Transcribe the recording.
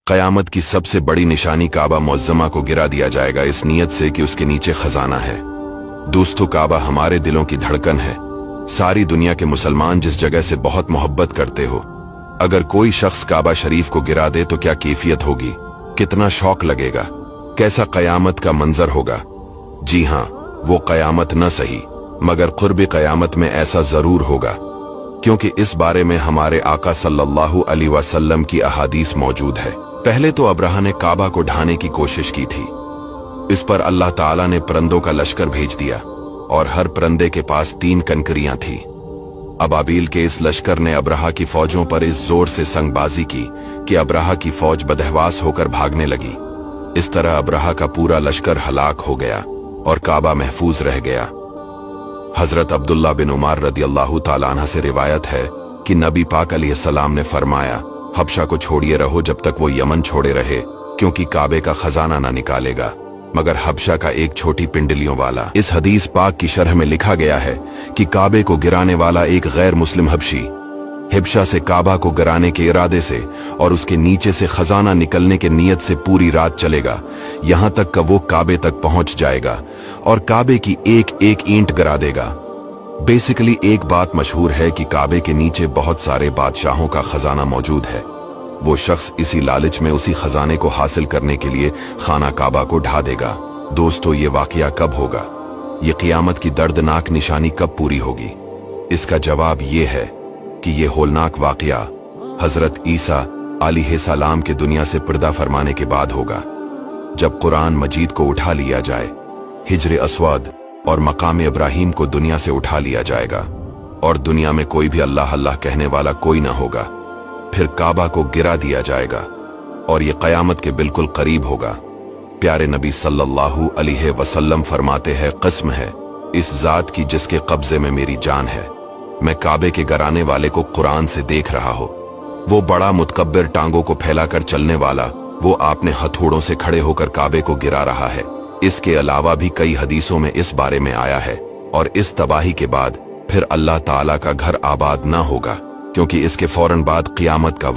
क़यामत की सबसे बड़ी निशानी काबा मुअज़्ज़मा को गिरा दिया जाएगा, इस नीयत से कि उसके नीचे खजाना है। दोस्तों, काबा हमारे दिलों की धड़कन है। सारी दुनिया के मुसलमान जिस जगह से बहुत मोहब्बत करते हो, अगर कोई शख्स काबा शरीफ को गिरा दे तो क्या कैफियत होगी, कितना शौक लगेगा, कैसा क़यामत का मंजर होगा। जी हाँ, वो क़यामत न सही मगर क़ुर्ब क़यामत में ऐसा जरूर होगा, क्योंकि इस बारे में हमारे आका सल्लल्लाहु अलैहि वसल्लम की अहादीस मौजूद है। पहले तो अब्राहा ने काबा को ढाने की कोशिश की थी। इस पर अल्लाह ताला ने परंदों का लश्कर भेज दिया और हर परंदे के पास 3 कनकरियां थी। अबाबील के इस लश्कर ने अब्राहा की फौजों पर इस जोर से संगबाजी की कि अब्राहा की फौज बदहवास होकर भागने लगी। इस तरह अब्राहा का पूरा लश्कर हलाक हो गया और काबा महफूज रह गया। हजरत अब्दुल्ला बिन उमर रदियल्लाहु ताला अन्हु से रिवायत है कि नबी पाक अलैहिस्सलाम ने फरमाया, हबशा को छोड़िए रहो जब तक वो यमन छोड़े रहे, क्योंकि काबे का खजाना ना निकालेगा मगर हबशा का एक छोटी पिंडलियों वाला। इस हदीस पाक की शरह में लिखा गया है कि काबे को गिराने वाला एक गैर मुस्लिम हबशी हिब्शा से काबा को गिराने के इरादे से और उसके नीचे से खजाना निकलने के नियत से पूरी रात चलेगा, यहां तक कि वो काबे तक पहुंच जाएगा और काबे की एक एक ईंट गिरा देगा। बेसिकली एक बात मशहूर है कि काबे के नीचे बहुत सारे बादशाहों का खजाना मौजूद है। वो शख्स इसी लालच में उसी खजाने को हासिल करने के लिए खाना काबा को ढा देगा। दोस्तों, ये वाकया कब होगा? ये क़यामत की दर्दनाक निशानी कब पूरी होगी? इसका जवाब ये है कि ये होलनाक वाकया हजरत ईसा अलैहिस्सलाम के दुनिया से पर्दा फरमाने के बाद होगा, जब कुरान मजीद को उठा लिया जाए, हिज्र अस्वद और मकाम इब्राहिम को दुनिया से उठा लिया जाएगा और दुनिया में कोई भी अल्लाह अल्लाह कहने वाला कोई ना होगा। फिर काबा को गिरा दिया जाएगा और ये क़यामत के बिल्कुल करीब होगा। प्यारे नबी सल्लल्लाहु अलैहि वसल्लम फरमाते हैं, कसम है इस जात की जिसके कब्जे में मेरी जान है, मैं काबे के गिराने वाले को कुरान से देख रहा हूं। वो बड़ा मुतकब्बिर, टांगों को फैलाकर चलने वाला, वो आपने हथौड़ों से खड़े होकर काबे को गिरा रहा है। इसके अलावा भी कई हदीसों में इस बारे में आया है। और इस तबाही के बाद फिर अल्लाह ताला का घर आबाद ना होगा, क्योंकि इसके फौरन बाद क़यामत का वक्त